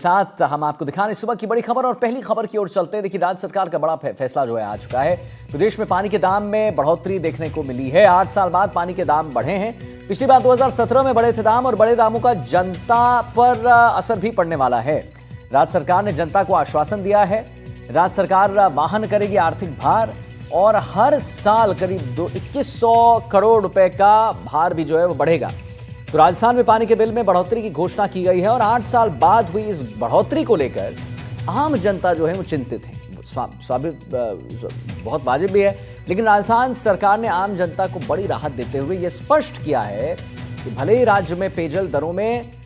साथ हम आपको दिखाने सुबह की बड़ी खबर और पहली खबर की ओर चलते हैं। देखिए, राज्य सरकार का बड़ा फैसला जो है आ चुका है। प्रदेश में पानी के दाम में बढ़ोतरी देखने को मिली है। 8 साल बाद पानी के दाम बढ़े हैं। पिछली बार 2017 में बढ़े थे दाम और बड़े दामों का जनता पर असर भी पड़ने वाला है। राज्य सरकार ने जनता को आश्वासन दिया है। राज्य सरकार वहन करेगी आर्थिक भार और हर साल करीब 2100 करोड़ रुपए का भार भी जो है वो बढ़ेगा। तो राजस्थान में पानी के बिल में बढ़ोतरी की घोषणा की गई है और 8 साल बाद हुई इस बढ़ोतरी को लेकर आम जनता जो है वो चिंतित है। स्वाभाविक बहुत वाजिब भी है, लेकिन राजस्थान सरकार ने आम जनता को बड़ी राहत देते हुए यह स्पष्ट किया है कि भले ही राज्य में पेयजल दरों में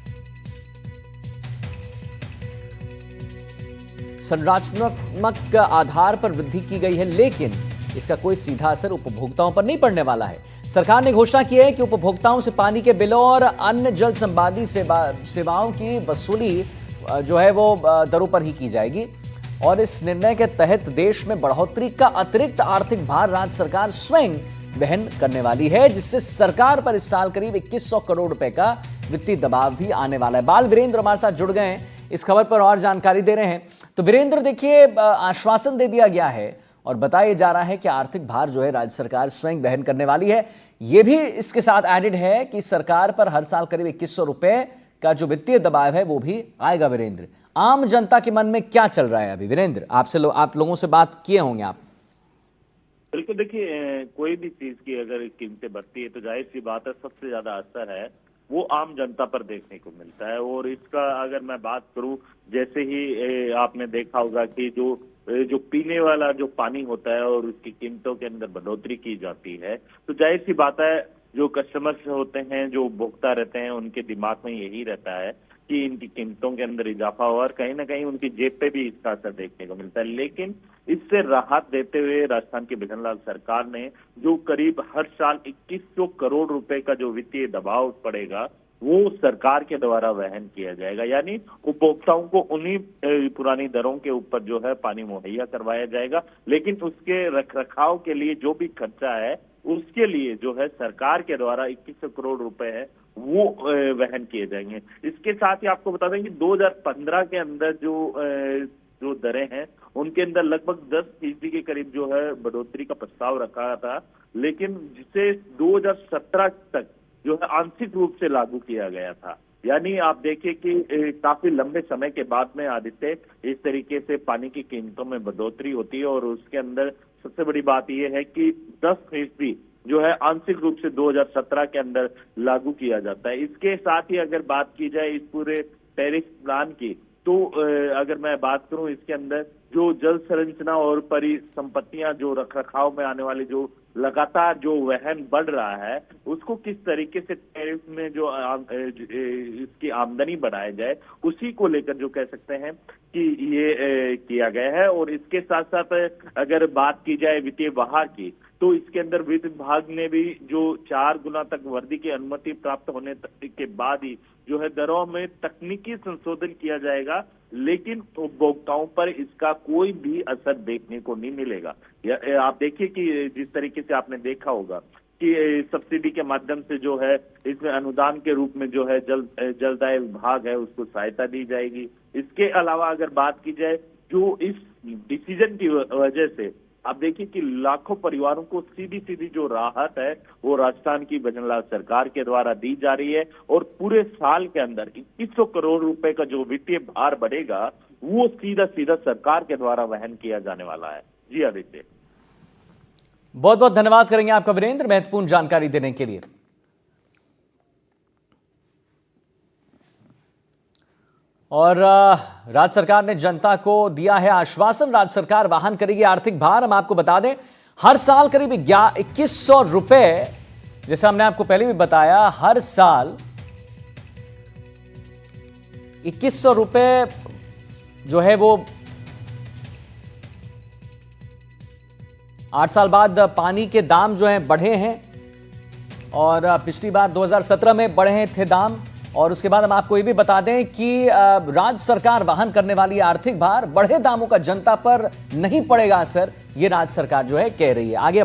संरचनात्मक आधार पर वृद्धि की गई है, लेकिन इसका कोई सीधा असर उपभोक्ताओं पर नहीं पड़ने वाला है। सरकार ने घोषणा की है कि उपभोक्ताओं से पानी के बिलों और अन्य जल संबंधी सेवाओं की वसूली जो है वो दरों पर ही की जाएगी और इस निर्णय के तहत देश में बढ़ोतरी का अतिरिक्त आर्थिक भार राज्य सरकार स्वयं वहन करने वाली है, जिससे सरकार पर इस साल करीब 2100 करोड़ रुपए का वित्तीय दबाव भी आने वाला है। बाल वीरेंद्र हमारे साथ जुड़ गए हैं, इस खबर पर और जानकारी दे रहे हैं। तो वीरेंद्र, देखिए, आश्वासन दे दिया गया है और बताया जा रहा है कि आर्थिक भार जो है राज्य सरकार स्वयं वहन करने वाली है। यह भी इसके साथ एडेड है कि सरकार पर हर साल करीब 2100 रुपए का जो वित्तीय दबाव है वो भी आएगा। वीरेंद्र, आम जनता के मन में क्या चल रहा है अभी? वीरेंद्र, आप लोगों से बात किए होंगे आप। बिल्कुल, देखिए, कोई भी चीज की अगर कीमतें बढ़ती है तो जाहिर सी बात है सबसे ज्यादा असर है वो आम जनता पर देखने को मिलता है। और इसका अगर मैं बात करूं, जैसे ही आपने देखा होगा कि जो पीने वाला जो पानी होता है और उसकी कीमतों के अंदर बढ़ोतरी की जाती है, तो जाहिर सी बात है जो कस्टमर्स होते हैं, जो उपभोक्ता रहते हैं, उनके दिमाग में यही रहता है कि इनकी कीमतों के अंदर इजाफा हो और कहीं ना कहीं उनकी जेब पे भी इसका असर देखने को मिलता है। लेकिन इससे राहत देते हुए राजस्थान की बिजनलाल सरकार ने जो करीब हर साल 2100 करोड़ रुपए का जो वित्तीय दबाव पड़ेगा वो सरकार के द्वारा वहन किया जाएगा, यानी उपभोक्ताओं को उन्हीं पुरानी दरों के ऊपर जो है पानी मुहैया करवाया जाएगा, लेकिन उसके रखरखाव के लिए जो भी खर्चा है उसके लिए जो है सरकार के द्वारा 2100 करोड़ रुपए है वो वहन किए जाएंगे। इसके साथ ही आपको बता दें कि 2015 के अंदर जो दरें हैं उनके अंदर लगभग 10% के करीब जो है बढ़ोतरी का प्रस्ताव रखा था, लेकिन जिसे 2017 तक जो है आंशिक रूप से लागू किया गया था। यानी आप देखिए कि काफी लंबे समय के बाद में आदित्य इस तरीके से पानी की कीमतों में बढ़ोतरी होती है और उसके अंदर सबसे बड़ी बात यह है कि 10% जो है आंशिक रूप से 2017 के अंदर लागू किया जाता है। इसके साथ ही अगर बात की जाए इस पूरे टैरिफ प्लान की, तो अगर मैं बात करूं इसके अंदर जो जल संरचना और परिसंपत्तियां जो रखरखाव में आने वाली जो लगातार जो वहन बढ़ रहा है उसको किस तरीके से टैरिफ में जो इसकी आमदनी बढ़ाया जाए, उसी को लेकर जो कह सकते हैं कि ये किया गया है। और इसके साथ साथ अगर बात की जाए वित्तीय बहार की, तो इसके अंदर वित्त विभाग ने भी जो 4 गुना तक वृद्धि की अनुमति प्राप्त होने के बाद ही जो है दरों में तकनीकी संशोधन किया जाएगा, लेकिन उपभोक्ताओं पर इसका कोई भी असर देखने को नहीं मिलेगा। आप देखिए कि जिस तरीके से आपने देखा होगा कि सब्सिडी के माध्यम से जो है इसमें अनुदान के रूप में जो है जलदाय विभाग है उसको सहायता दी जाएगी। इसके अलावा अगर बात की जाए जो इस डिसीजन की वजह से आप देखिए कि लाखों परिवारों को सीधी जो राहत है वो राजस्थान की बिजनलाल सरकार के द्वारा दी जा रही है और पूरे साल के अंदर 2100 करोड़ रुपए का जो वित्तीय भार बढ़ेगा वो सीधा सरकार के द्वारा वहन किया जाने वाला है। जी आदित्य, बहुत बहुत धन्यवाद करेंगे आपका वीरेंद्र, महत्वपूर्ण जानकारी देने के लिए। और राज्य सरकार ने जनता को दिया है आश्वासन, राज्य सरकार वहन करेगी आर्थिक भार। हम आपको बता दें हर साल करीब 2100 रुपए, जैसे हमने आपको पहले भी बताया, हर साल 2100 रुपए जो है वो 8 साल बाद पानी के दाम जो हैं बढ़े हैं और पिछली बार 2017 में बढ़े थे दाम। और उसके बाद हम आपको ये भी बता दें कि राज्य सरकार वहन करने वाली आर्थिक भार, बढ़े दामों का जनता पर नहीं पड़ेगा असर, ये राज्य सरकार जो है कह रही है। आगे